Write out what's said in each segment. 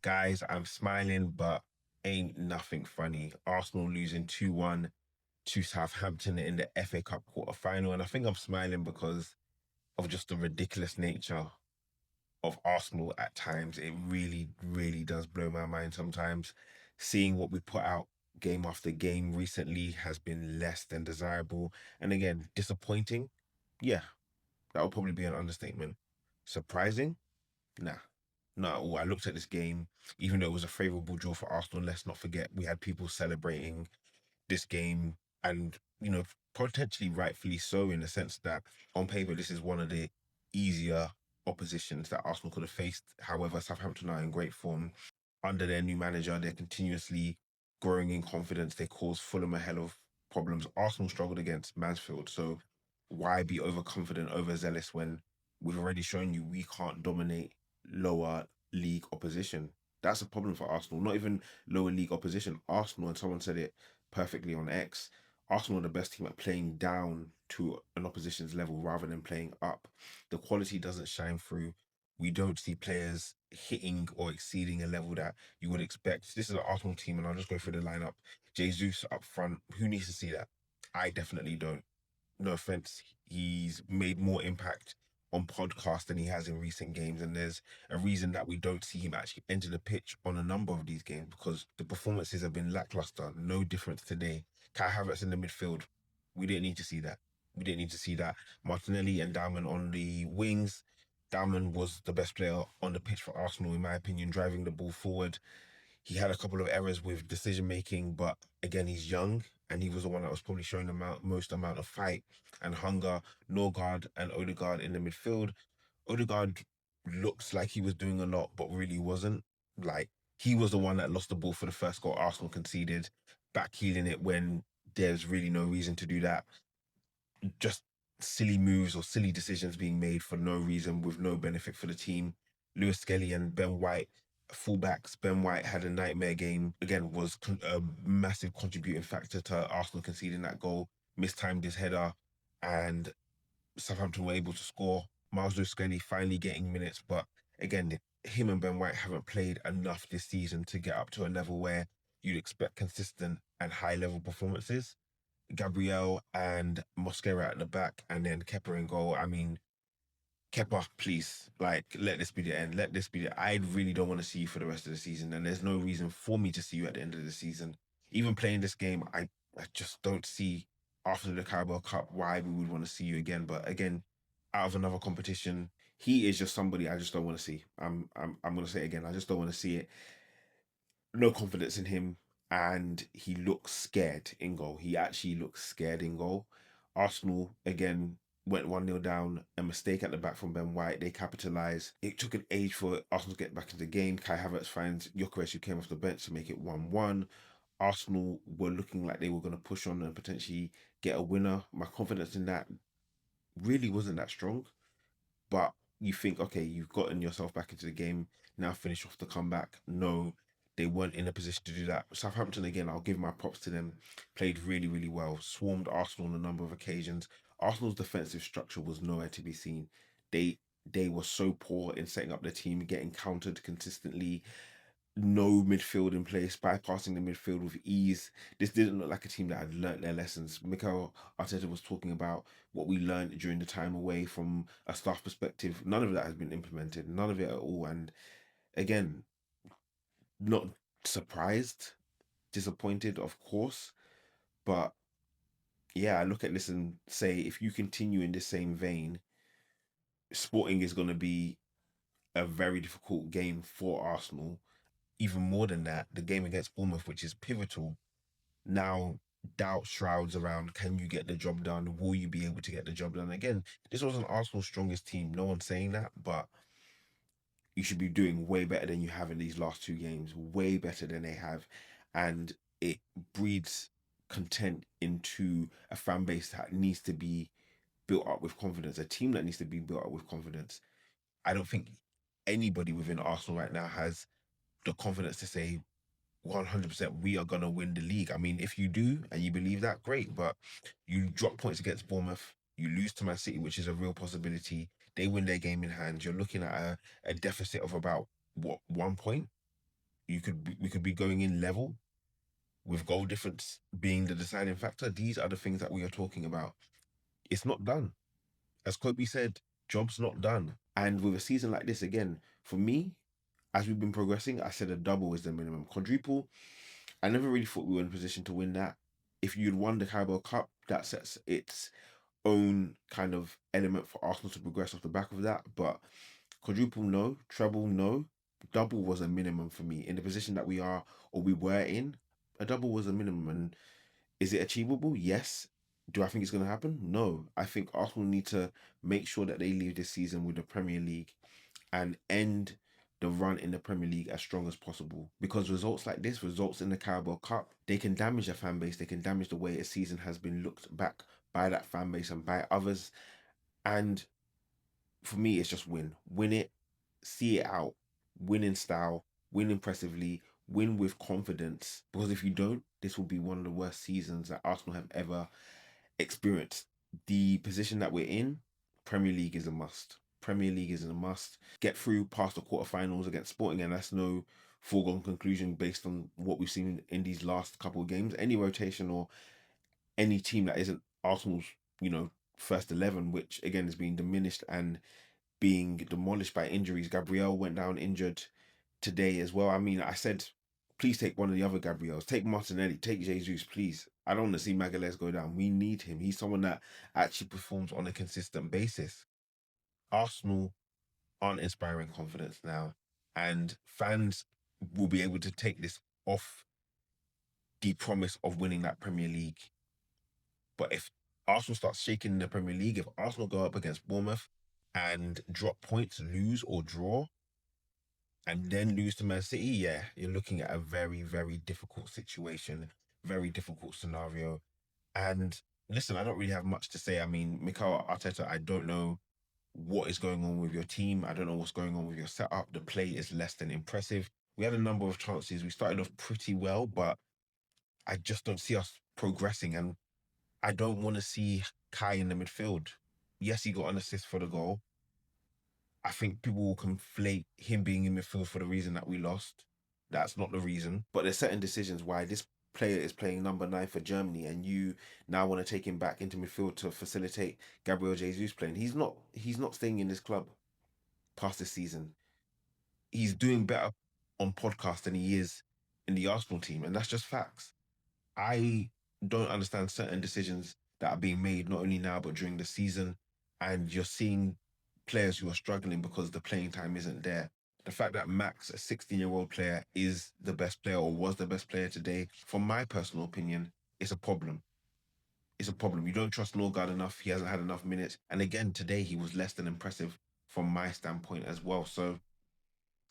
Guys, I'm smiling, but ain't nothing funny. Arsenal losing 2-1 to Southampton in the FA Cup quarter final. And I think I'm smiling because of just the ridiculous nature of Arsenal at times. It really, really does blow my mind sometimes. Seeing what we put out game after game recently has been less than desirable. And again, disappointing. Yeah, that would probably be an understatement. Surprising? Nah. Not at all. I looked at this game, even though it was a favourable draw for Arsenal. Let's not forget we had people celebrating this game, and potentially rightfully so, in the sense that on paper this is one of the easier oppositions that Arsenal could have faced. However, Southampton are in great form under their new manager. They're continuously growing in confidence. They caused Fulham a hell of problems. Arsenal struggled against Mansfield, so why be overconfident, overzealous when we've already shown you we can't dominate lower league opposition? That's a problem for Arsenal. Not even lower league opposition. Arsenal, and someone said it perfectly on X. Arsenal are the best team at playing down to an opposition's level rather than playing up. The quality doesn't shine through. We don't see players hitting or exceeding a level that you would expect. This is an Arsenal team, and I'll just go through the lineup. Jesus up front. Who needs to see that? I definitely don't. No offense, he's made more impact on podcast than he has in recent games, and there's a reason that we don't see him actually enter the pitch on a number of these games because the performances have been lackluster. No difference today. Kai Havertz in the midfield, we didn't need to see that. We didn't need to see that. Martinelli and Dalman on the wings. Dalman was the best player on the pitch for Arsenal, in my opinion, driving the ball forward. He had a couple of errors with decision making, but again, he's young, and he was the one that was probably showing the most amount of fight and hunger. Norgard and Odegaard in the midfield. Odegaard looks like he was doing a lot, but really wasn't. Like, he was the one that lost the ball for the first goal Arsenal conceded, backheeling it when there's really no reason to do that. Just silly moves or silly decisions being made for no reason with no benefit for the team. Lewis Skelly and Ben White, fullbacks. Ben White had a nightmare game. Again, was a massive contributing factor to Arsenal conceding that goal. Mistimed his header, and Southampton were able to score. Miles Lewis Skelly finally getting minutes, but again, him and Ben White haven't played enough this season to get up to a level where you'd expect consistent and high level performances. Gabriel and Mosquera at the back, and then Kepa in goal. I mean, Kepa, please, like, let this be the end. Let this be the. I really don't want to see you for the rest of the season, and there's no reason for me to see you at the end of the season. Even playing this game, I just don't see after the Carabao Cup why we would want to see you again. But again, out of another competition, he is just somebody I just don't want to see. I'm gonna say it again. I just don't want to see it. No confidence in him, and he looks scared in goal. He actually looks scared in goal. Arsenal again went 1-0 down, a mistake at the back from Ben White. They capitalised. It took an age for Arsenal to get back into the game. Kai Havertz finds Gyokeres, who came off the bench, to make it 1-1. Arsenal were looking like they were going to push on and potentially get a winner. My confidence in that really wasn't that strong. But you think, okay, you've gotten yourself back into the game. Now finish off the comeback. No, they weren't in a position to do that. Southampton, again, I'll give my props to them. Played really, really well. Swarmed Arsenal on a number of occasions. Arsenal's defensive structure was nowhere to be seen. They they were so poor in setting up their team, getting countered consistently, no midfield in place, bypassing the midfield with ease. This didn't look like a team that had learnt their lessons. Mikel Arteta was talking about what we learned during the time away from a staff perspective. None of that has been implemented, none of it at all. And again, not surprised, disappointed, of course. But yeah, I look at this and say, if you continue in the same vein, Sporting is going to be a very difficult game for Arsenal. Even more than that, the game against Bournemouth, which is pivotal, now doubt shrouds around, can you get the job done? Will you be able to get the job done? Again, this wasn't Arsenal's strongest team. No one's saying that, but you should be doing way better than you have in these last two games, way better than they have. And it breeds content into a fan base that needs to be built up with confidence, a team that needs to be built up with confidence. I don't think anybody within Arsenal right now has the confidence to say 100% we are going to win the league. I mean, if you do and you believe that, great. But you drop points against Bournemouth, you lose to Man City, which is a real possibility. They win their game in hand. You're looking at a deficit of about, what, 1 point? we could be going in level with goal difference being the deciding factor. These are the things that we are talking about. It's not done. As Kobe said, job's not done. And with a season like this, again, for me, as we've been progressing, I said a double is the minimum. Quadruple, I never really thought we were in a position to win that. If you'd won the Carabao Cup, that sets its own kind of element for Arsenal to progress off the back of that. But quadruple, no. Treble, no. Double was a minimum for me. In the position that we are or we were in, a double was a minimum. And is it achievable? Yes. Do I think it's going to happen? No. I think Arsenal need to make sure that they leave this season with the Premier League and end the run in the Premier League as strong as possible. Because results like this, results in the Carabao Cup, they can damage a fan base. They can damage the way a season has been looked back by that fan base and by others. And for me, it's just win it, see it out, win in style, win impressively, win with confidence. Because if you don't, this will be one of the worst seasons that Arsenal have ever experienced. The position that we're in, Premier League is a must. Premier League is a must. Get through past the quarterfinals against Sporting, and that's no foregone conclusion based on what we've seen in these last couple of games. Any rotation or any team that isn't Arsenal's, first 11, which again is being diminished and being demolished by injuries. Gabriel went down injured today as well. I mean, I said, please take one of the other Gabriels. Take Martinelli. Take Jesus, please. I don't want to see Magalhaes go down. We need him. He's someone that actually performs on a consistent basis. Arsenal aren't inspiring confidence now, and fans will be able to take this off the promise of winning that Premier League. But if Arsenal starts shaking in the Premier League, if Arsenal go up against Bournemouth and drop points, lose or draw, and then lose to Man City, yeah, you're looking at a very, very difficult situation, very difficult scenario. And listen, I don't really have much to say. I mean, Mikel Arteta, I don't know what is going on with your team. I don't know what's going on with your setup. The play is less than impressive. We had a number of chances. We started off pretty well, but I just don't see us progressing. And I don't want to see Kai in the midfield. Yes, he got an assist for the goal. I think people will conflate him being in midfield for the reason that we lost. That's not the reason. But there's certain decisions why this player is playing number 9 for Germany and you now want to take him back into midfield to facilitate Gabriel Jesus playing. He's not staying in this club past this season. He's doing better on podcast than he is in the Arsenal team, and that's just facts. I don't understand certain decisions that are being made not only now but during the season, and you're seeing players who are struggling because the playing time isn't there. The fact that Max, a 16-year-old player, is the best player or was the best player today, from my personal opinion, it's a problem. It's a problem. You don't trust Norgard enough. He hasn't had enough minutes. And again, today he was less than impressive from my standpoint as well. So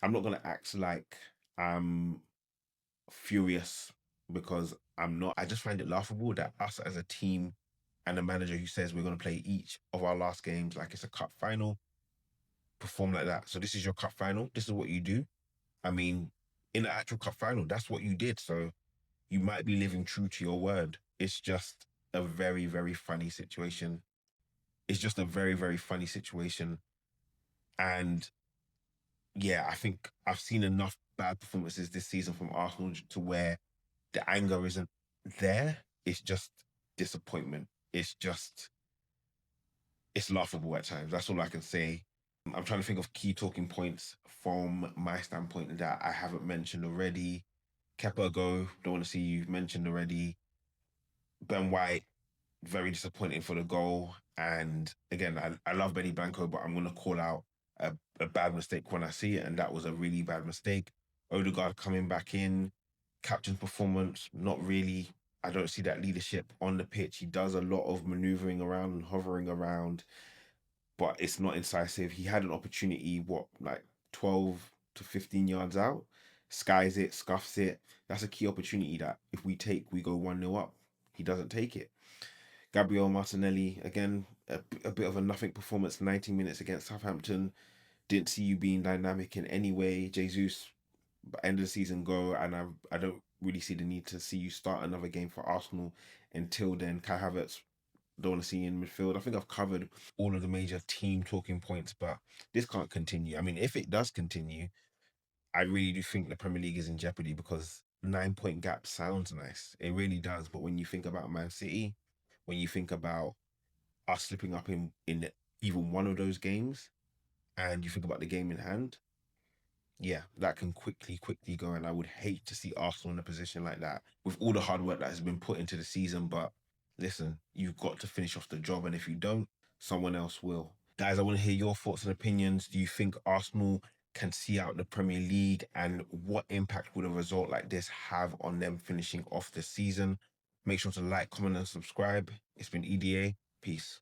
I'm not going to act like I'm furious because I'm not. I just find it laughable that us as a team and a manager who says we're going to play each of our last games like it's a cup final perform like that. So this is your cup final. This is what you do. I mean, in the actual cup final, that's what you did. So you might be living true to your word. It's just a very, very funny situation. It's just a very, very funny situation. And yeah, I think I've seen enough bad performances this season from Arsenal to where the anger isn't there. It's just disappointment. It's laughable at times. That's all I can say. I'm trying to think of key talking points from my standpoint that I haven't mentioned already. Kepa go, don't want to see you mentioned already. Ben White, very disappointing for the goal. And again, I love Benny Blanco, but I'm going to call out a bad mistake when I see it. And that was a really bad mistake. Odegaard coming back in, captain's performance, not really. I don't see that leadership on the pitch. He does a lot of maneuvering around and hovering around, but it's not incisive. He had an opportunity, like 12 to 15 yards out, skies it, scuffs it. That's a key opportunity that if we take, we go 1-0 up. He doesn't take it. Gabriel Martinelli, again, a bit of a nothing performance, 90 minutes against Southampton. Didn't see you being dynamic in any way. Jesus, end of the season, go, and I don't really see the need to see you start another game for Arsenal until then. Kai Havertz, don't want to see you in midfield. I think I've covered all of the major team talking points, but this can't continue. I mean, if it does continue, I really do think the Premier League is in jeopardy because 9 point gap sounds nice. It really does. But when you think about Man City, when you think about us slipping up in even one of those games, and you think about the game in hand, yeah, that can quickly go. And I would hate to see Arsenal in a position like that with all the hard work that has been put into the season. But listen, you've got to finish off the job. And if you don't, someone else will. Guys, I want to hear your thoughts and opinions. Do you think Arsenal can see out the Premier League? And what impact would a result like this have on them finishing off the season? Make sure to like, comment, and subscribe. It's been EDA. Peace.